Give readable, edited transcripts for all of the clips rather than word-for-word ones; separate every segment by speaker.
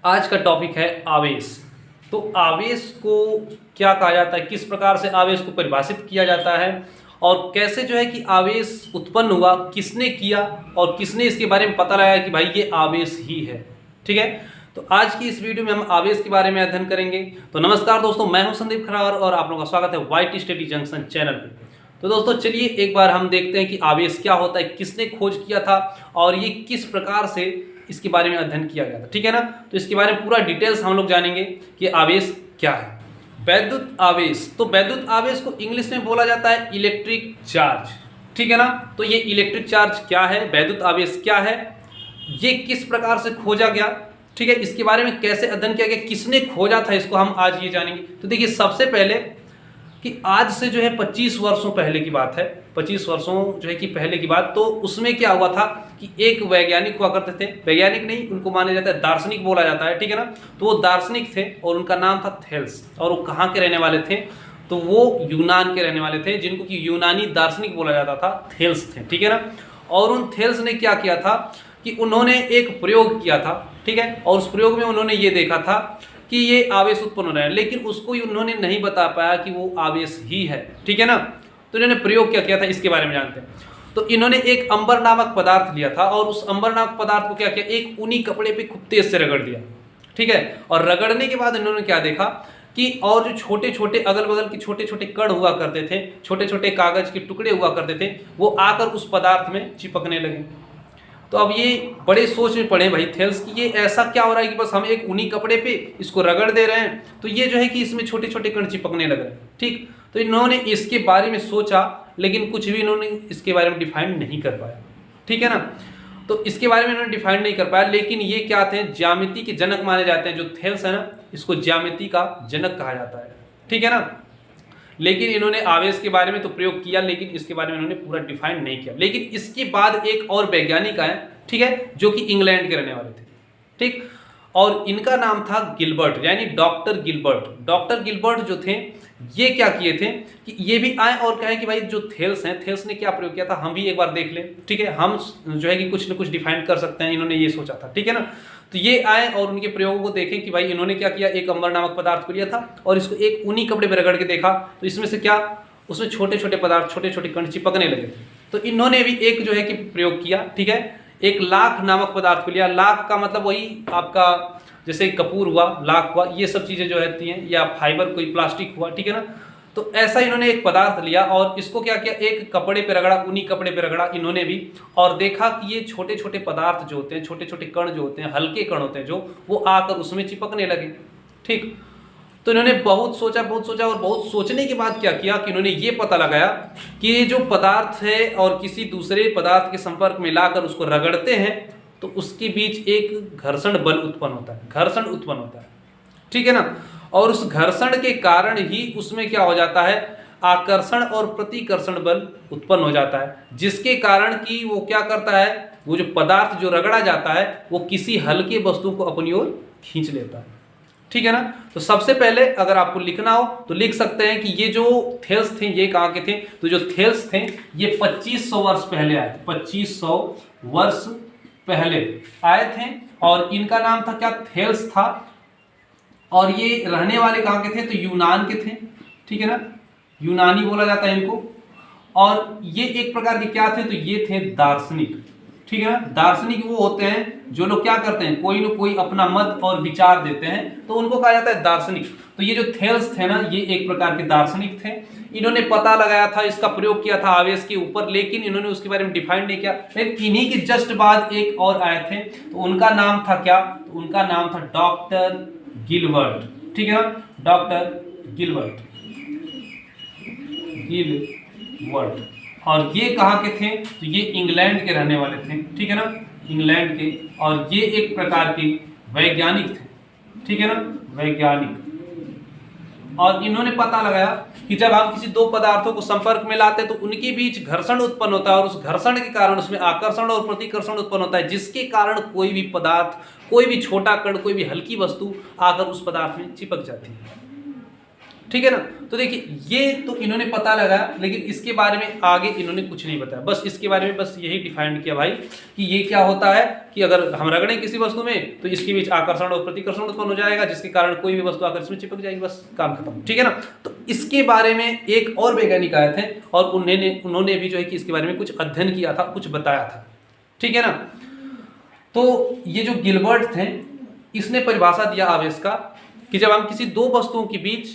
Speaker 1: आज का टॉपिक है आवेश। तो आवेश को क्या कहा जाता है, किस प्रकार से आवेश को परिभाषित किया जाता है और कैसे जो है कि आवेश उत्पन्न हुआ, किसने किया और किसने इसके बारे में पता लगाया कि भाई ये आवेश ही है। ठीक है, तो आज की इस वीडियो में हम आवेश के बारे में अध्ययन करेंगे। तो नमस्कार दोस्तों, मैं हूं संदीप खरार और आप लोगों का स्वागत है वाईटी स्टडी जंक्शन चैनल पे। तो दोस्तों चलिए एक बार हम देखते हैं कि आवेश क्या होता है, किसने खोज किया था और ये किस प्रकार से इसके बारे में अध्ययन किया गया था। ठीक है ना, तो इसके बारे में पूरा डिटेल्स हम लोग जानेंगे कि आवेश क्या है। वैद्युत आवेश, तो वैद्युत आवेश को इंग्लिश में बोला जाता है इलेक्ट्रिक चार्ज। ठीक है ना, तो ये इलेक्ट्रिक चार्ज क्या है, वैद्युत आवेश क्या है, ये किस प्रकार से खोजा गया, ठीक है, इसके बारे में कैसे अध्ययन किया गया, किसने खोजा था, इसको हम आज ये जानेंगे। तो देखिए सबसे पहले कि आज से जो है 25 वर्षों पहले की बात है, 25 वर्षों जो है कि पहले की बात, तो उसमें क्या हुआ था कि एक वैज्ञानिक हुआ करते थे, वैज्ञानिक नहीं उनको माना जाता है दार्शनिक बोला जाता है। ठीक है ना, तो वो दार्शनिक थे और उनका नाम था थेल्स। और वो कहाँ के रहने वाले थे, तो वो यूनान के रहने वाले थे, जिनको कि यूनानी दार्शनिक बोला जाता था, थेल्स थे। ठीक है ना, और उन थेल्स ने क्या किया था कि उन्होंने एक प्रयोग किया था। ठीक है, और उस प्रयोग में उन्होंने ये देखा था कि ये आवेश उत्पन्न हो रहा है, लेकिन उसको उन्होंने नहीं बता पाया कि वो आवेश ही है। ठीक है ना, तो इन्होंने प्रयोग क्या किया था इसके बारे में जानते हैं। तो इन्होंने एक अंबर नामक पदार्थ लिया था और उस अंबर नामक पदार्थ को क्या किया, एक ऊनी कपड़े पे खूब तेज से रगड़ दिया। ठीक है, और रगड़ने के बाद इन्होंने क्या देखा कि और जो छोटे छोटे अगल बगल के छोटे छोटे कण हुआ करते थे, छोटे छोटे कागज के टुकड़े हुआ करते थे, वो आकर उस पदार्थ में चिपकने लगे। तो अब ये बड़े सोच में पड़े भाई थेल्स कि ये ऐसा क्या हो रहा है कि बस हम एक ऊनी कपड़े पे इसको रगड़ दे रहे हैं, तो ये जो है कि इसमें छोटे छोटे कण चिपकने लग रहे हैं। ठीक, तो इन्होंने इसके बारे में सोचा, लेकिन कुछ भी इन्होंने इसके बारे में डिफाइन नहीं कर पाया। ठीक है ना, तो इसके बारे में इन्होंने डिफाइन नहीं कर पाया, लेकिन ये क्या थे, ज्यामिति के जनक माने जाते हैं। जो थेल्स है ना, इसको ज्यामिति का जनक कहा जाता है। ठीक है ना, लेकिन इन्होंने आवेश के बारे में तो प्रयोग किया, लेकिन इसके बारे में इन्होंने पूरा डिफाइन नहीं किया। लेकिन इसके बाद एक और वैज्ञानिक आए, ठीक है, जो कि इंग्लैंड के रहने वाले थे। ठीक, और इनका नाम था गिलबर्ट, यानी डॉक्टर गिलबर्ट। डॉक्टर गिलबर्ट जो थे ये क्या किए थे कि ये भी आए और कहे कि भाई जो थेल्स हैं, थेल्स ने क्या प्रयोग किया था हम भी एक बार देख लें। ठीक है, हम जो है कि कुछ न कुछ डिफाइन कर सकते हैं, इन्होंने ये सोचा था। ठीक है ना, तो ये आए और उनके प्रयोगों को देखें कि भाई इन्होंने क्या किया, एक अंबर नामक पदार्थ को लिया था और इसको एक ऊनी कपड़े पर रगड़ के देखा, तो इसमें से क्या, उसमें छोटे छोटे पदार्थ, छोटे छोटे कण चिपकने लगे थे। तो इन्होंने भी एक जो है कि प्रयोग किया। ठीक है, एक लाख नामक पदार्थ को लिया। लाख का मतलब वही आपका जैसे कपूर हुआ, लाख हुआ, ये सब चीजें जो रहती हैं, या फाइबर कोई प्लास्टिक हुआ। ठीक है ना, तो ऐसा इन्होंने एक पदार्थ लिया और इसको क्या किया, एक कपड़े पे रगड़ा, ऊनी कपड़े पे रगड़ा इन्होंने भी, और देखा कि ये छोटे छोटे पदार्थ जो होते हैं, छोटे छोटे कण जो होते हैं, हल्के कण होते हैं जो, वो आकर उसमें चिपकने लगे। ठीक, तो इन्होंने बहुत सोचा और बहुत सोचने के बाद क्या किया कि इन्होंने ये पता लगाया कि ये जो पदार्थ है और किसी दूसरे पदार्थ के संपर्क में लाकर उसको रगड़ते हैं तो उसके बीच एक घर्षण बल उत्पन्न होता है, घर्षण उत्पन्न होता है। ठीक है ना, और उस घर्षण के कारण ही उसमें क्या हो जाता है, आकर्षण और प्रतिकर्षण बल उत्पन्न हो जाता है, जिसके कारण कि वो क्या करता है, वो जो पदार्थ जो रगड़ा जाता है वो किसी हल्के वस्तु को अपनी ओर खींच लेता है। ठीक है ना, तो सबसे पहले अगर आपको लिखना हो तो लिख सकते हैं कि ये जो थेल्स थे ये कहाँ के थे, तो जो थेल्स थे ये 2500 वर्ष पहले आए थे, 2500 वर्ष पहले आए थे और इनका नाम था क्या, थेल्स था। और ये रहने वाले कहाँ के थे, तो यूनान के थे। ठीक है ना, यूनानी बोला जाता है इनको। और ये एक प्रकार के क्या थे, तो ये थे दार्शनिक। ठीक है ना, दार्शनिक वो होते हैं जो लोग क्या करते हैं, कोई ना कोई अपना मत और विचार देते हैं, तो उनको कहा जाता है दार्शनिक। तो ये जो थेल्स थे ना, ये एक प्रकार के दार्शनिक थे। इन्होंने पता लगाया था, इसका प्रयोग किया था आवेश के ऊपर, लेकिन इन्होंने उसके बारे में डिफाइन नहीं किया। लेकिन इन्हीं के जस्ट बाद एक और आए थे, तो उनका नाम था क्या, तो उनका नाम था डॉक्टर गिलबर्ट। ठीक है ना, डॉक्टर गिलबर्ट, गिलबर्ट। और ये कहाँ के थे, तो ये इंग्लैंड के रहने वाले थे। ठीक है ना, इंग्लैंड के, और ये एक प्रकार के वैज्ञानिक थे। ठीक है ना, वैज्ञानिक। और इन्होंने पता लगाया कि जब हम किसी दो पदार्थों को संपर्क में लाते हैं तो उनके बीच घर्षण उत्पन्न होता है और उस घर्षण के कारण उसमें आकर्षण और प्रतिकर्षण उत्पन्न होता है, जिसके कारण कोई भी पदार्थ, कोई भी छोटा कण, कोई भी हल्की वस्तु आकर उस पदार्थ में चिपक जाती है। ठीक है ना। तो देखिए ये तो इन्होंने पता लगाया, लेकिन इसके बारे में आगे इन्होंने कुछ नहीं बताया, बस इसके बारे में बस यही डिफाइन किया भाई कि ये क्या होता है कि अगर हम रगड़ें किसी वस्तु में तो इसके बीच आकर्षण और प्रतिकर्षण उत्पन्न हो जाएगा, जिसके कारण कोई भी वस्तु आकर इसमें चिपक जाएगी, बस काम खत्म, ठीक है ना। तो इसके बारे में एक और वैज्ञानिक आए थे और उन्होंने भी जो है कि इसके बारे में कुछ अध्ययन किया था, कुछ बताया था, ठीक है ना। तो ये जो गिलबर्ट थे, इसने परिभाषा दिया आवेश का कि जब हम किसी दो वस्तुओं के बीच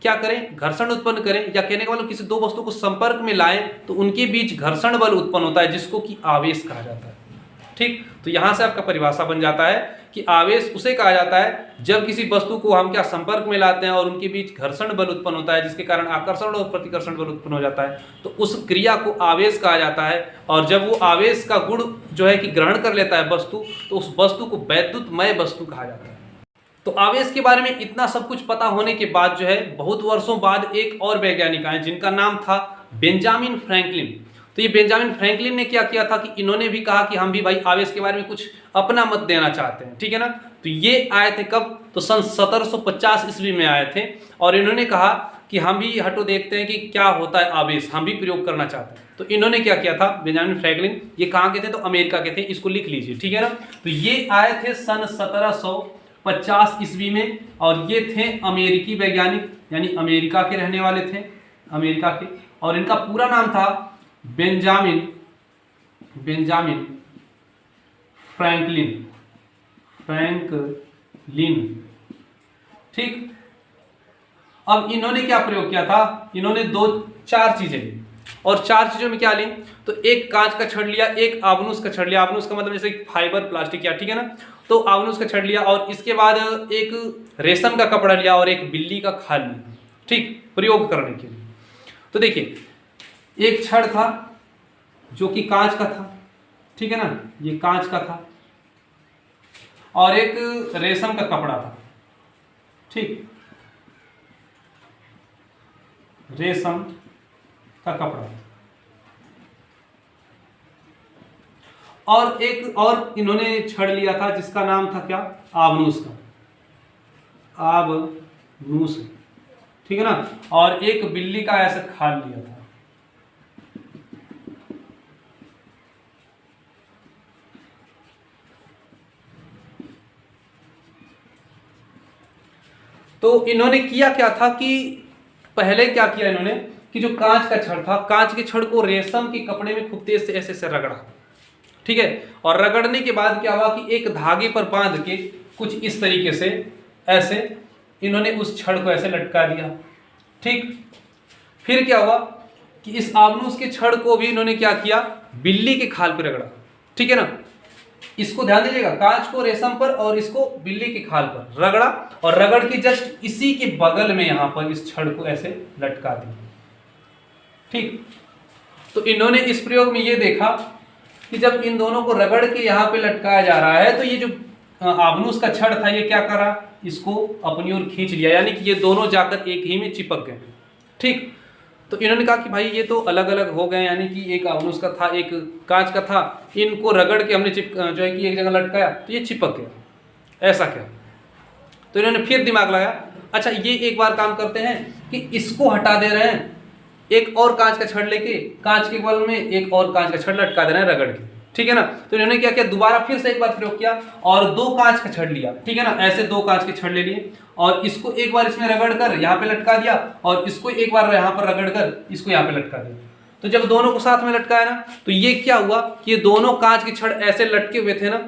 Speaker 1: क्या करें, घर्षण उत्पन्न करें, या कहने का मतलब किसी दो वस्तु को संपर्क में लाएं तो उनके बीच घर्षण बल उत्पन्न होता है, जिसको कि आवेश कहा जाता है, ठीक। तो यहां से आपका परिभाषा बन जाता है कि आवेश उसे कहा जाता है जब किसी वस्तु को हम क्या संपर्क में लाते हैं और उनके बीच घर्षण बल उत्पन्न होता है, जिसके कारण आकर्षण और प्रतिकर्षण बल उत्पन्न हो जाता है, तो उस क्रिया को आवेश कहा जाता है। और जब वो आवेश का गुण जो है कि ग्रहण कर लेता है वस्तु, तो उस वस्तु को वैद्युतमय वस्तु कहा जाता है। तो आवेश के बारे में इतना सब कुछ पता होने के बाद जो है बहुत वर्षों बाद एक और वैज्ञानिक आए जिनका नाम था बेंजामिन फ्रैंकलिन। तो ये बेंजामिन फ्रैंकलिन ने क्या किया था कि इन्होंने भी कहा कि हम भी भाई आवेश के बारे में कुछ अपना मत देना चाहते हैं, ठीक है ना। तो ये आए थे कब, तो सन 1750 ईस्वी में आए थे और इन्होंने कहा कि हम भी हटो देखते हैं कि क्या होता है आवेश, हम भी प्रयोग करना चाहते हैं। तो इन्होंने क्या किया था, बेंजामिन फ्रैंकलिन, ये कहाँ के थे, तो अमेरिका के थे, इसको लिख लीजिए, ठीक है ना। तो ये आए थे सन 1750 ईस्वी में और ये थे अमेरिकी वैज्ञानिक, यानी अमेरिका के रहने वाले थे, अमेरिका के, और इनका पूरा नाम था बेंजामिन फ्रैंकलिन, ठीक। अब इन्होंने क्या प्रयोग किया था, इन्होंने चार चीजें ली, और चार चीजों में क्या ली, तो एक कांच का छड़ लिया, एक आबनूस का छड़ लिया, आबनूस का मतलब जैसे फाइबर प्लास्टिक या, ठीक है ना, तो आबनूस का छड़ लिया, और इसके बाद एक रेशम का कपड़ा लिया और एक बिल्ली का खाल लिया, ठीक, प्रयोग करने के लिए। तो देखिए एक छड़ था जो कि कांच का था, ठीक है ना, ये कांच का था, और एक रेशम का कपड़ा था, ठीक, रेशम का कपड़ा, और एक और इन्होंने छड़ लिया था जिसका नाम था क्या, आबनूस का, आबनूस, ठीक है ना, और एक बिल्ली का ऐसा खाल लिया था। तो इन्होंने किया क्या था कि पहले क्या किया इन्होंने कि जो कांच का छड़ था, कांच के छड़ को रेशम के कपड़े में खूब तेज से ऐसे रगड़ा, ठीक है, और रगड़ने के बाद क्या हुआ कि एक धागे पर बांध के कुछ इस तरीके से ऐसे इन्होंने उस छड़ को ऐसे लटका दिया, ठीक। फिर क्या हुआ कि इस आबनूस के छड़ को भी इन्होंने क्या किया, बिल्ली के खाल पर रगड़ा, ठीक है ना। इसको ध्यान दीजिएगा, कांच को रेशम पर और इसको बिल्ली के खाल पर रगड़ा, और रगड़ के जस्ट इसी के बगल में यहां पर इस छड़ को ऐसे लटका दिया, ठीक। तो इन्होंने इस प्रयोग में ये देखा कि जब इन दोनों को रगड़ के यहाँ पे लटकाया जा रहा है तो ये जो आबनूस का छड़ था ये क्या करा, इसको अपनी ओर खींच लिया, यानी कि ये दोनों जाकर एक ही में चिपक गए, ठीक। तो इन्होंने कहा कि भाई ये तो अलग अलग हो गए, यानी कि एक आबनूस का था एक कांच का था, इनको रगड़ के हमने जो है कि एक जगह लटकाया तो ये चिपक गया, ऐसा क्या। तो इन्होंने फिर दिमाग लगाया, अच्छा ये एक बार काम करते हैं कि इसको हटा दे रहे हैं, एक और कांच का छड़ लेके कांच के बगल में एक और कांच का छड़ लटका दे रहे हैं रगड़ के, ठीक है ना। तो इन्होंने क्या किया, दोबारा फिर से एक बार प्रयोग किया और दो कांच का छड़ लिया, ठीक है ना, ऐसे दो कांच के छड़ ले लिए और इसको एक बार इसमें रगड़ कर यहाँ पे लटका दिया और इसको एक बार यहाँ पर रगड़ कर इसको यहाँ पे लटका दिया। तो जब दोनों को साथ में लटकाया ना तो ये क्या हुआ कि ये दोनों कांच के छड़ ऐसे लटके हुए थे ना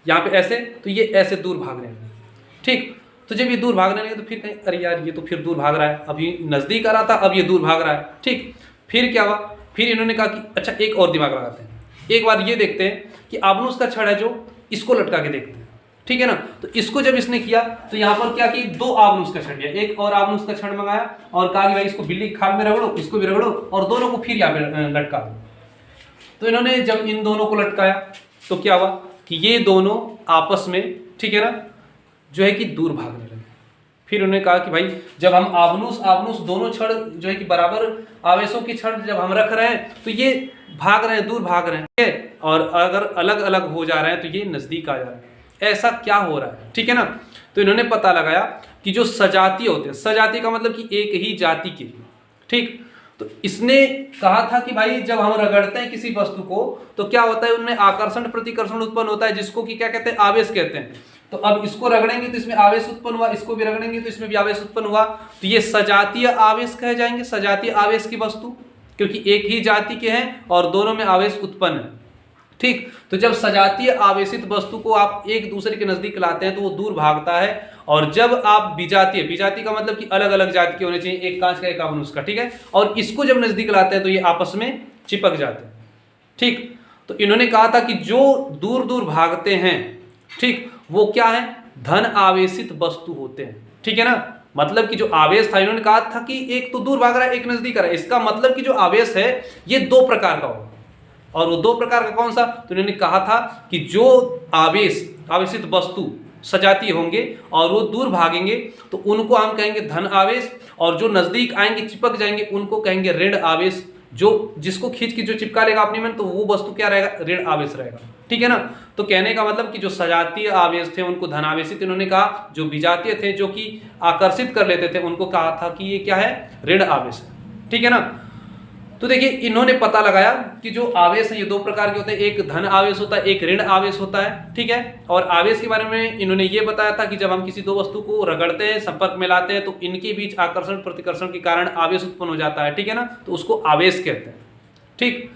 Speaker 1: यहाँ पे ऐसे, तो ये ऐसे दूर भागने लगे, ठीक। तो जब ये दूर भागने लगे तो फिर कहीं अरे यार ये तो फिर दूर भाग रहा है, अभी नजदीक आ रहा था अब ये दूर भाग रहा है, ठीक। फिर क्या हुआ, फिर इन्होंने कहा कि अच्छा एक और दिमाग लगाते हैं, एक बार ये देखते हैं कि आबनूस का छड़ है जो इसको लटका के देखते हैं, ठीक है ना। तो इसको जब इसने किया तो यहाँ पर क्या कि दो आबनूस का छड़ लिया, एक और आबनूस का छड़ मंगाया और कहा कि भाई इसको बिल्ली की खाल में रगड़ो, इसको भी रगड़ो और दोनों को फिर यहाँ पे लटका दो। तो इन्होंने जब इन दोनों को लटकाया तो क्या हुआ कि ये दोनों आपस में, ठीक है ना, जो है कि दूर भागने लगे। फिर उन्होंने कहा कि भाई जब हम आबनूस दोनों छड़ जो है कि बराबर आवेशों की छड़ जब हम रख रहे हैं तो ये भाग रहे हैं, दूर भाग रहे हैं, और अगर अलग अलग हो जा रहे हैं तो ये नजदीक आ जा रहे हैं, ऐसा क्या हो रहा है, ठीक है ना। तो इन्होंने पता लगाया कि जो सजातीय होते हैं, सजातीय का मतलब कि एक ही जाति के, ठीक। तो इसने कहा था कि भाई जब हम रगड़ते हैं किसी वस्तु को तो क्या होता है, उनमें आकर्षण प्रतिकर्षण उत्पन्न होता है, जिसको कि क्या कहते हैं, आवेश कहते हैं। तो अब इसको रगड़ेंगे तो इसमें आवेश उत्पन्न हुआ, इसको भी रगड़ेंगे तो इसमें भी आवेश उत्पन्न हुआ, तो ये सजातीय आवेश कहे जाएंगे, सजातीय आवेश की वस्तु, क्योंकि एक ही जाति के हैं और दोनों में आवेश उत्पन्न है, ठीक। तो जब सजातीय आवेशित वस्तु को आप एक दूसरे के नजदीक लाते हैं तो वो दूर भागता है, और जब आप विजातीय, विजातीय का मतलब कि अलग अलग जाति के होने चाहिए, एक कांच का एक आवन उसका, ठीक है, और इसको जब नजदीक लाते हैं तो ये आपस में चिपक जाते हैं, ठीक। तो इन्होंने कहा था कि जो दूर दूर भागते हैं, ठीक, वो क्या है, धन आवेशित वस्तु होते हैं, ठीक है ना। मतलब कि जो आवेश था, इन्होंने कहा था कि एक तो दूर भाग रहा है, एक नजदीक आ रहा है, इसका मतलब कि जो आवेश है ये दो प्रकार का होगा, और वो दो प्रकार का कौन सा, तो इन्होंने कहा था कि जो आवेशित वस्तु सजातीय होंगे और वो दूर भागेंगे तो उनको हम कहेंगे धन आवेश, और जो नजदीक आएंगे चिपक जाएंगे उनको कहेंगे ऋण आवेश, जो जिसको खींच के जो चिपका लेगा अपने में तो वो वस्तु क्या रहेगा, ऋण आवेश रहेगा, ठीक है ना। तो कहने का मतलब कि जो सजातीय आवेश थे उनको धन आवेशित इन्होंने कहा, जो विजातीय थे जो कि आकर्षित कर लेते थे उनको कहा था कि ये क्या है, ऋण आवेश है, ठीक है ना। तो देखिए इन्होंने पता लगाया कि जो आवेश है ये दो प्रकार के होते हैं, एक धन आवेश होता है, एक ऋण आवेश होता है, ठीक है। और आवेश के बारे में इन्होंने ये बताया था कि जब हम किसी दो वस्तु को रगड़ते हैं, संपर्क में लाते हैं तो इनके बीच आकर्षण प्रतिकर्षण के कारण आवेश उत्पन्न हो जाता है, ठीक है ना, तो उसको आवेश कहते हैं, ठीक।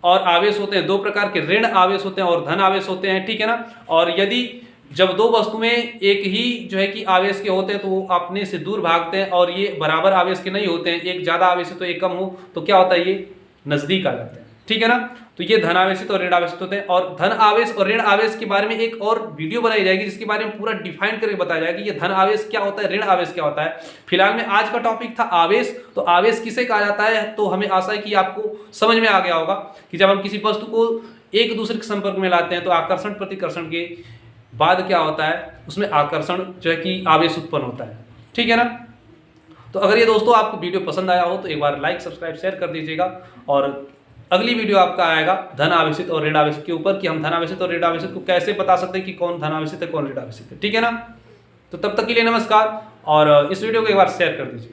Speaker 1: और आवेश होते हैं दो प्रकार के, ऋण आवेश होते हैं और धन आवेश होते हैं, ठीक है ना। और यदि जब दो वस्तुएं एक ही जो है कि आवेश के होते हैं तो वो अपने से दूर भागते हैं, और ये बराबर आवेश के नहीं होते हैं, एक ज्यादा आवेश है तो एक कम हो तो क्या होता है, ये नजदीक आ जाते हैं, ठीक है ना। तो ये धन आवेशित और ऋण आवेशित होते हैं, और धन आवेश और ऋण आवेश के बारे में एक और वीडियो बनाई जाएगी जिसके बारे में पूरा डिफाइन करके बताया जाएगा कि ये धन आवेश क्या होता है, ऋण आवेश क्या होता है। फिलहाल में आज का टॉपिक था आवेश, तो आवेश किसे कहा जाता है, तो हमें आशा है कि आपको समझ में आ गया होगा कि जब हम किसी वस्तु को एक दूसरे के संपर्क में लाते हैं तो आकर्षण प्रतिकर्षण के बाद क्या होता है, उसमें आकर्षण जो है कि आवेश उत्पन्न होता है, ठीक है ना। तो अगर ये दोस्तों आपको वीडियो पसंद आया हो तो एक बार लाइक सब्सक्राइब शेयर कर दीजिएगा, और अगली वीडियो आपका आएगा धन आवेशित और ऋण आवेशित के ऊपर कि हम धन आवेशित और ऋण आवेशित को कैसे बता सकते हैं कि कौन धन आवेशित है कौन ऋण आवेशित है, ठीक है ना। तो तब तक के लिए नमस्कार, और इस वीडियो को एक बार शेयर कर दीजिए।